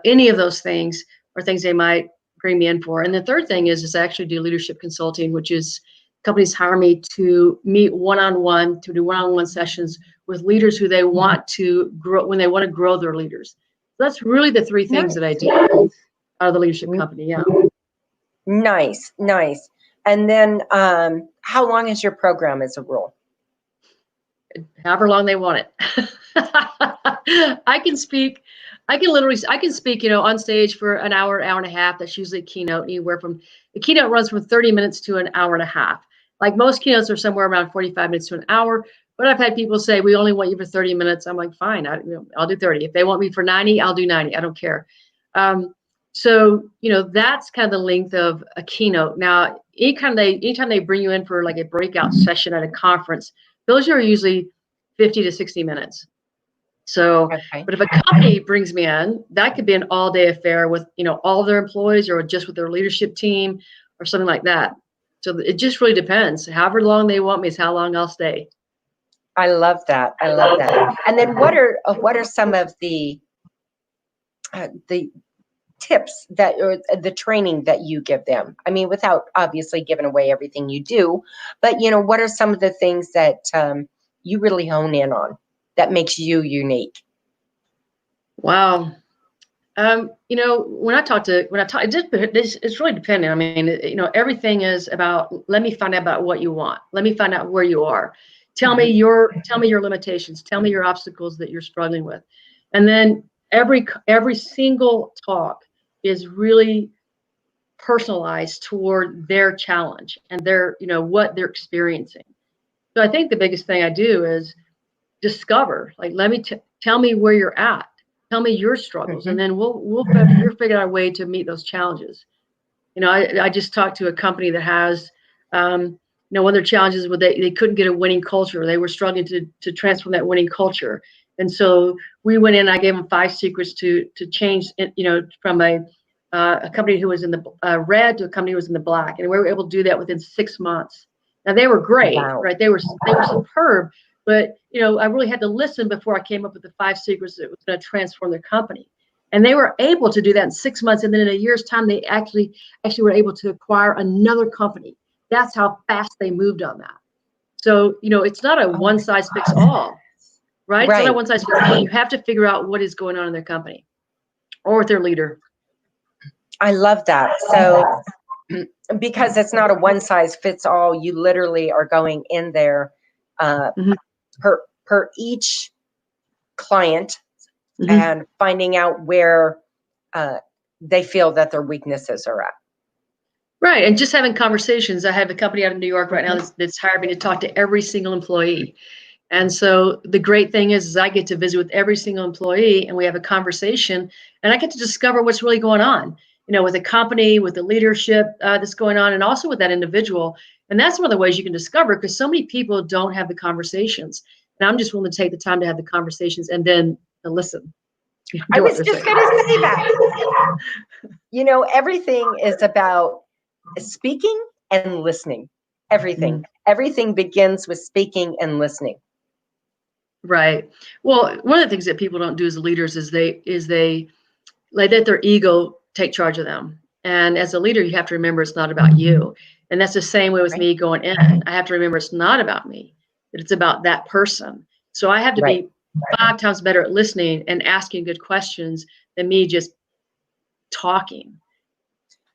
S5: any of those things are things they might bring me in for. And the third thing is I actually do leadership consulting, which is companies hire me to meet one-on-one, to do one-on-one sessions with leaders who they want to grow, when they want to grow their leaders. So that's really the three things that I do out of the leadership company. Yeah.
S1: Nice. And then how long is your program as a rule?
S5: However long they want it. I can speak, on stage for an hour and a half. That's usually a keynote. The keynote runs from 30 minutes to an hour and a half. Like most keynotes are somewhere around 45 minutes to an hour. But I've had people say, we only want you for 30 minutes. I'm like, fine, I'll do 30. If they want me for 90, I'll do 90. I don't care. So, that's kind of the length of a keynote. Now, anytime they bring you in for like a breakout session at a conference, those are usually 50 to 60 minutes. So,
S1: okay.
S5: But if a company brings me in, that could be an all-day affair with, all their employees or just with their leadership team or something like that. So it just really depends. However long they want me is how long I'll stay.
S1: I love that. And then what are some of the tips or the training that you give them? I mean, without obviously giving away everything you do, but what are some of the things that you really hone in on that makes you unique?
S5: Wow. When I talk, it's really dependent. I mean, everything is about, let me find out about what you want. Let me find out where you are. Tell me your limitations. Tell me your obstacles that you're struggling with. And then every single talk is really personalized toward their challenge and their, what they're experiencing. So I think the biggest thing I do is discover, like, tell me where you're at. Tell me your struggles, and then we'll figure out a way to meet those challenges. I just talked to a company that has, one of their challenges was they couldn't get a winning culture. They were struggling to transform that winning culture. And so we went in and I gave them 5 secrets to change, from a company who was in the red to a company who was in the black. And we were able to do that within 6 months. Now they were great,
S1: wow.
S5: Right? They were superb. But, I really had to listen before I came up with the 5 secrets that was going to transform their company. And they were able to do that in 6 months. And then in a year's time, they actually were able to acquire another company. That's how fast they moved on that. So, it's not a one size fits all, right? It's not a one size fits all. You have to figure out what is going on in their company or with their leader.
S1: I love that. So because it's not a one size fits all, you literally are going in there per each client and finding out where they feel that their weaknesses are at.
S5: Right. And just having conversations. I have a company out of New York right now that's hired me to talk to every single employee. And so the great thing is I get to visit with every single employee and we have a conversation and I get to discover what's really going on, with the company, with the leadership that's going on, and also with that individual. And that's one of the ways you can discover, because so many people don't have the conversations. And I'm just willing to take the time to have the conversations and then listen.
S1: I was just going to say that. Everything is about speaking and listening. Everything begins with speaking and listening.
S5: Right. Well, one of the things that people don't do as leaders is they let their ego take charge of them. And as a leader, you have to remember it's not about you. And that's the same way with me going in. I have to remember it's not about me, that it's about that person. So I have to be 5 times better at listening and asking good questions than me just talking.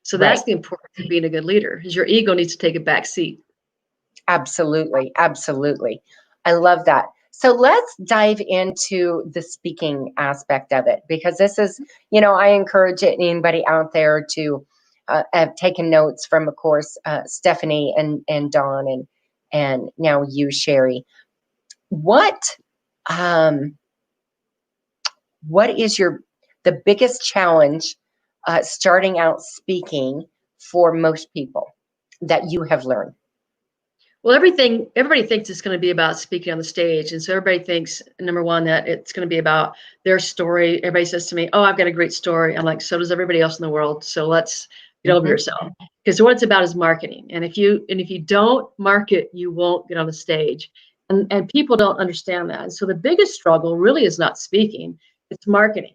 S5: So that's the importance of being a good leader, is your ego needs to take a back seat.
S1: Absolutely. I love that. So let's dive into the speaking aspect of it, because this is, I encourage anybody out there to I've taken notes from, of course, Stephanie and Dawn and now you, Sherry. What is the biggest challenge starting out speaking for most people that you have learned?
S5: Well, everybody thinks it's going to be about speaking on the stage. And so everybody thinks, number one, that it's going to be about their story. Everybody says to me, oh, I've got a great story. I'm like, so does everybody else in the world. So let's get over yourself. Because what it's about is marketing. And if you don't market, you won't get on the stage. And people don't understand that. And so the biggest struggle really is not speaking, it's marketing.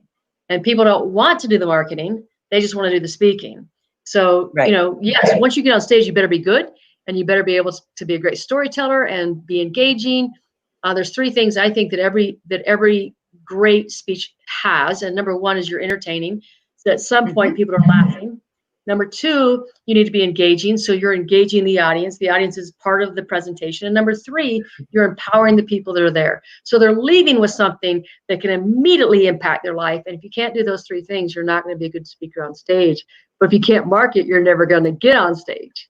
S5: And people don't want to do the marketing. They just want to do the speaking. So, yes, once you get on stage, you better be good. And you better be able to be a great storyteller and be engaging. There's three things I think that every great speech has. And number one is you're entertaining. So at some point, people are laughing. Number two, you need to be engaging. So you're engaging the audience. The audience is part of the presentation. And number three, you're empowering the people that are there. So they're leaving with something that can immediately impact their life. And if you can't do those three things, you're not going to be a good speaker on stage. But if you can't market, you're never going to get on stage.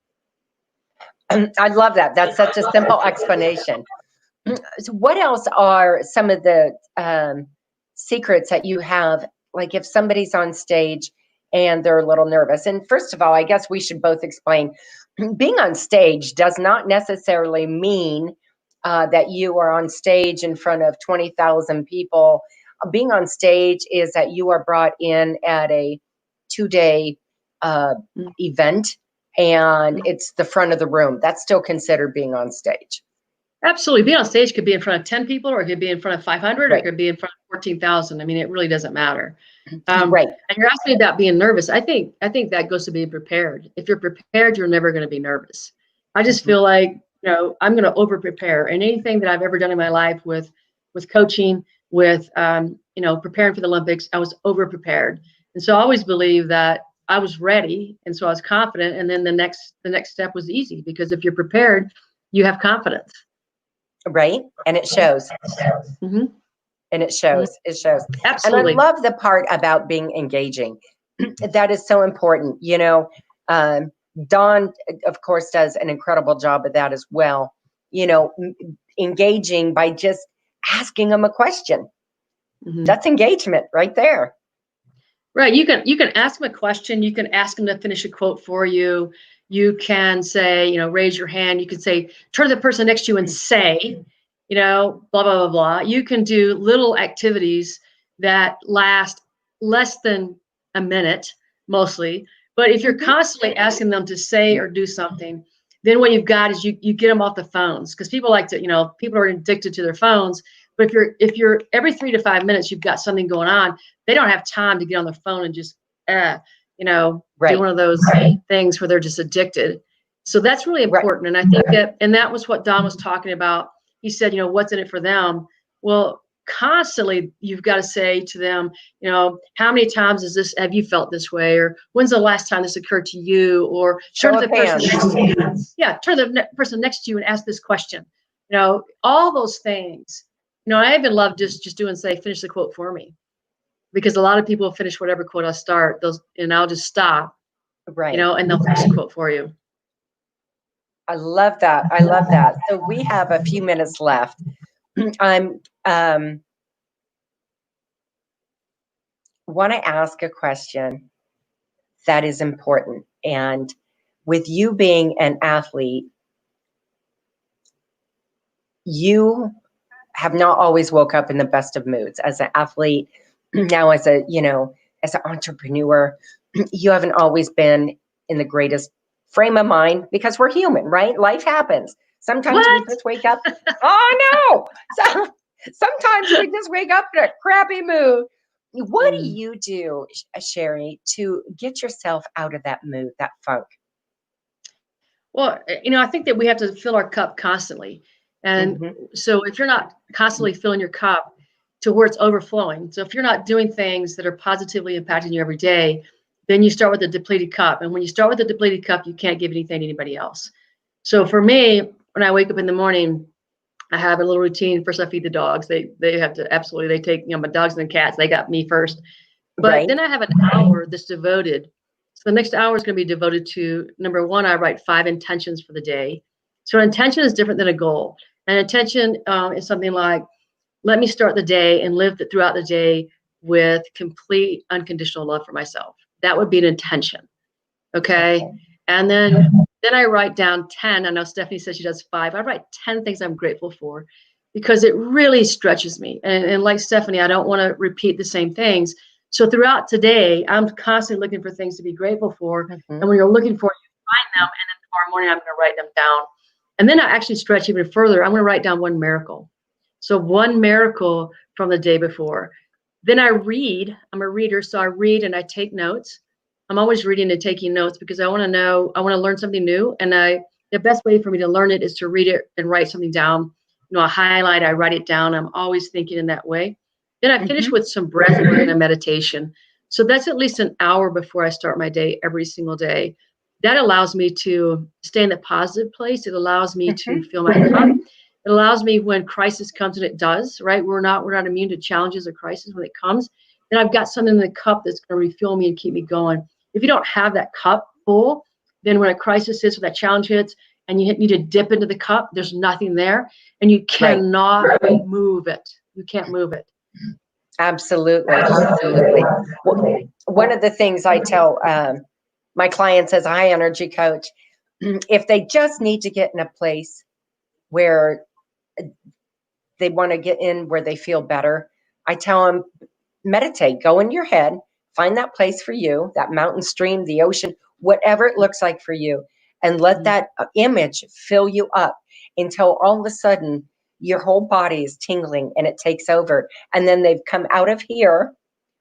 S1: I love that. That's such a simple explanation. So what else are some of the secrets that you have? Like if somebody's on stage and they're a little nervous. And first of all, I guess we should both explain, being on stage does not necessarily mean that you are on stage in front of 20,000 people. Being on stage is that you are brought in at a 2-day event. And it's the front of the room. That's still considered being on stage.
S5: Absolutely. Being on stage could be in front of 10 people, or it could be in front of 500, or it could be in front of 14,000. I mean, it really doesn't matter.
S1: Right. And
S5: you're asking about being nervous. I think that goes to being prepared. If you're prepared, you're never going to be nervous. I just feel like, I'm going to over prepare. And anything that I've ever done in my life with coaching, with, preparing for the Olympics, I was over prepared. And so I always believe that I was ready, and so I was confident. And then the next step was easy, because if you're prepared, you have confidence.
S1: Right, and it shows. And it shows. It shows.
S5: Absolutely.
S1: And I love the part about being engaging. That is so important. Dawn, of course, does an incredible job of that as well. Engaging by just asking them a question. That's engagement right there.
S5: Right. You can ask them a question. You can ask them to finish a quote for you. You can say, raise your hand. You can say, turn to the person next to you and say, blah, blah, blah, blah. You can do little activities that last less than a minute, mostly. But if you're constantly asking them to say or do something, then what you've got is you get them off the phones, because people like to, people are addicted to their phones. But if you're every 3 to 5 minutes, you've got something going on, they don't have time to get on their phone and just, do one of those things where they're just addicted. So that's really important. And I think that was what Don was talking about. He said, what's in it for them? Well, constantly you've got to say to them, how many times have you felt this way? Or when's the last time this occurred to you? Or turn to the person next to you. Yeah, turn to the person next to you and ask this question. All those things. I even love just finish the quote for me, because a lot of people finish whatever quote I start, and I'll just stop, and they'll finish the quote for you.
S1: I love that. I love that. So we have a few minutes left. I'm want to ask a question that is important. And with you being an athlete, you have not always woke up in the best of moods as an athlete. Now as an entrepreneur, you haven't always been in the greatest frame of mind, because we're human, right? Life happens. Sometimes we just wake up. Oh no! So sometimes we just wake up in a crappy mood. What do you do, Sherry, to get yourself out of that mood, that funk?
S5: Well, I think that we have to fill our cup constantly. And so if you're not constantly filling your cup to where it's overflowing, so if you're not doing things that are positively impacting you every day, then you start with a depleted cup. And when you start with a depleted cup, you can't give anything to anybody else. So for me, when I wake up in the morning, I have a little routine. First, I feed the dogs. They have to they take, my dogs and the cats, they got me first. But then I have an hour that's devoted So the next hour is going to be devoted to, number one, I write 5 intentions for the day. So an intention is different than a goal. An intention is something like, let me start the day and live throughout the day with complete unconditional love for myself. That would be an intention. Okay. And then I write down 10. I know Stephanie says she does 5. I write 10 things I'm grateful for because it really stretches me. And like Stephanie, I don't want to repeat the same things. So throughout today, I'm constantly looking for things to be grateful for. And when you're looking for it, you find them. And then tomorrow morning, I'm going to write them down. And then I actually stretch even further. I'm going to write down 1 miracle. So 1 miracle from the day before. Then I read. I'm a reader, so I read and I take notes. I'm always reading and taking notes because I want to learn something new. And the best way for me to learn it is to read it and write something down. I highlight, I write it down. I'm always thinking in that way. Then I finish with some breath work and a meditation. So that's at least an hour before I start my day every single day. That allows me to stay in the positive place. It allows me to fill my cup. It allows me when crisis comes, and it does, right? We're not immune to challenges or crisis when it comes. And I've got something in the cup that's going to refill me and keep me going. If you don't have that cup full, then when a crisis hits or that challenge hits and you need to dip into the cup, there's nothing there and you cannot move it. You can't move it.
S1: Absolutely. Absolutely. One of the things I tell my clients as a high energy coach, if they just need to get in a place where they want to get in where they feel better, I tell them, meditate, go in your head, find that place for you, that mountain, stream, the ocean, whatever it looks like for you, and let that image fill you up until all of a sudden your whole body is tingling and it takes over. And then they've come out of here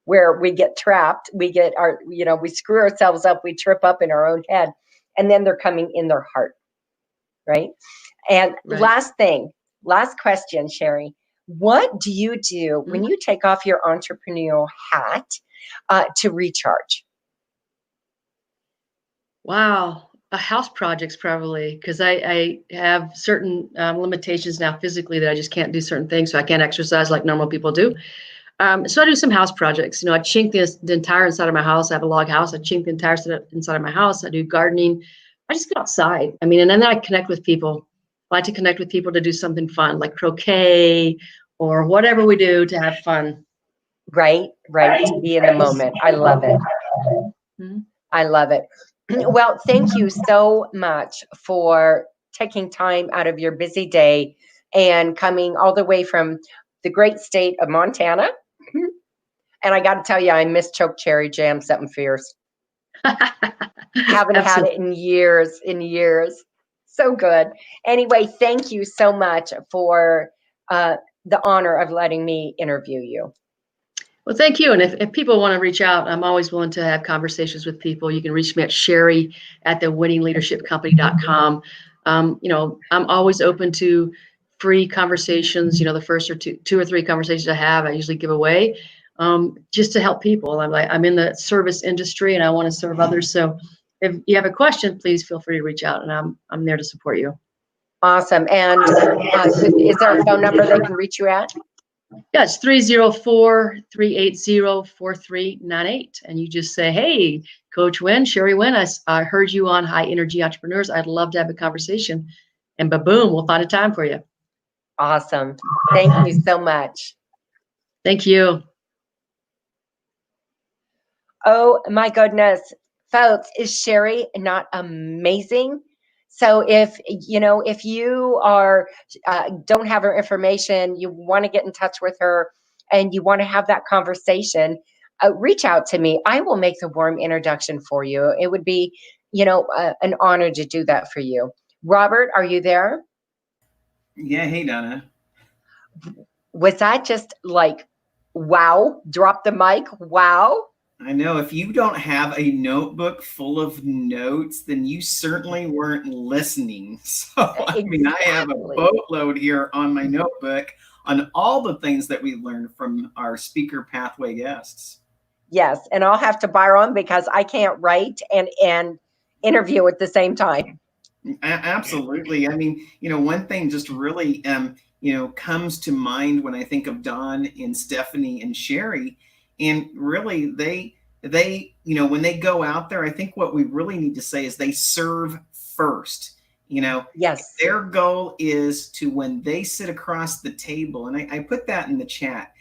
S1: where we get trapped, we get we screw ourselves up, we trip up in our own head, and then they're coming in their heart, right? And last question, Sherry, what do you do when you take off your entrepreneurial hat to recharge?
S5: Wow. House projects probably, because I have certain limitations now physically that I just can't do certain things. So I can't exercise like normal people do. So I do some house projects. I chink the entire inside of my house. I have a log house. I chink the entire inside of my house. I do gardening. I just get outside. And then I connect with people. I like to connect with people to do something fun, like croquet or whatever we do to have fun.
S1: Right. To be in the moment. I love it. I love it. Well, thank you so much for taking time out of your busy day and coming all the way from the great state of Montana. And I got to tell you, I miss choke cherry jam, something fierce. Haven't had it in years. So good. Anyway, thank you so much for the honor of letting me interview you.
S5: Well, thank you. And if people want to reach out, I'm always willing to have conversations with people. You can reach me at Sherry@thewinningleadershipcompany.com. I'm always open to free conversations. The first or two or three conversations I have, I usually give away just to help people. I'm in the service industry and I want to serve others. So if you have a question, please feel free to reach out, and I'm there to support you.
S1: Awesome. And is there a phone number they can reach you at?
S5: Yeah, it's 304-380-4398. And you just say, hey, Coach Winn, Sherry Winn, I heard you on High Energy Entrepreneurs. I'd love to have a conversation. And ba-boom, we'll find a time for you.
S1: Awesome. Thank you so much.
S5: Thank you.
S1: Oh, my goodness. Folks, is Sherry not amazing? So if you are don't have her information, you want to get in touch with her and you want to have that conversation, reach out to me. I will make the warm introduction for you. It would be, an honor to do that for you. Robert, are you there?
S2: Yeah. Hey, Donna.
S1: Was that just like, wow, drop the mic, wow?
S2: I know if you don't have a notebook full of notes, then you certainly weren't listening. So, I have a boatload here on my notebook on all the things that we learned from our speaker pathway guests.
S1: Yes. And I'll have to borrow them because I can't write and interview at the same time.
S2: Absolutely. One thing just really, comes to mind when I think of Don and Stephanie and Sherry. And really, they they, when they go out there, I think what we really need to say is they serve first.
S1: Yes.
S2: Their goal is to, when they sit across the table, and I put that in the chat,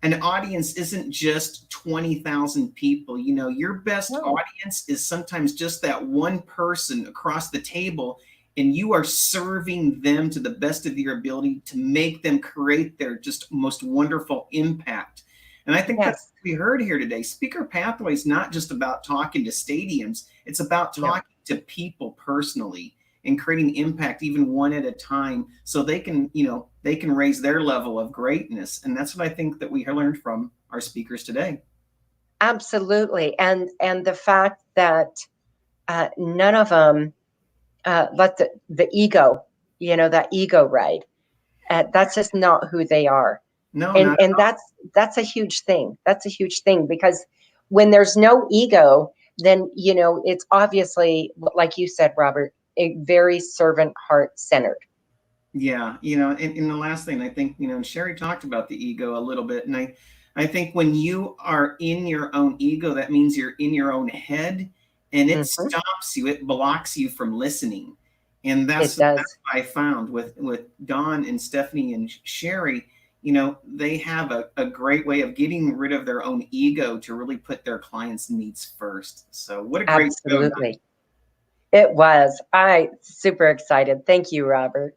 S2: an audience isn't just 20,000 people. Your best audience is sometimes just that one person across the table, and you are serving them to the best of your ability to make them create their just most wonderful impact. And I think that's what we heard here today. Speaker Pathway is not just about talking to stadiums. It's about talking to people personally and creating impact, even one at a time, so they can raise their level of greatness. And that's what I think that we learned from our speakers today.
S1: Absolutely. And the fact that none of them let the ego, that ego ride. That's just not who they are.
S2: No,
S1: and that's a huge thing. That's a huge thing, because when there's no ego, then it's obviously, like you said, Robert, a very servant heart centered.
S2: Yeah, and the last thing I think, Sherry talked about the ego a little bit, and I think when you are in your own ego, that means you're in your own head, and it stops you, it blocks you from listening. And that's what I found with Don and Stephanie and Sherry. They have a great way of getting rid of their own ego to really put their clients' needs first. So what a great show.
S1: Absolutely. It was. Super excited. Thank you, Robert.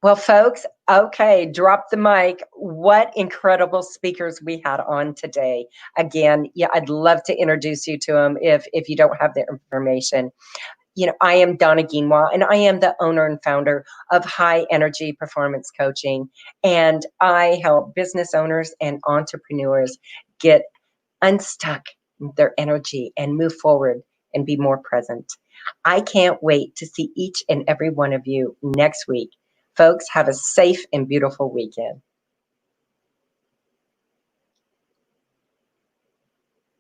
S1: Well, folks, okay, drop the mic. What incredible speakers we had on today. Again, I'd love to introduce you to them if you don't have the information. I am Donna Guinouard, and I am the owner and founder of High Energy Performance Coaching. And I help business owners and entrepreneurs get unstuck in their energy and move forward and be more present. I can't wait to see each and every one of you next week. Folks, have a safe and beautiful weekend.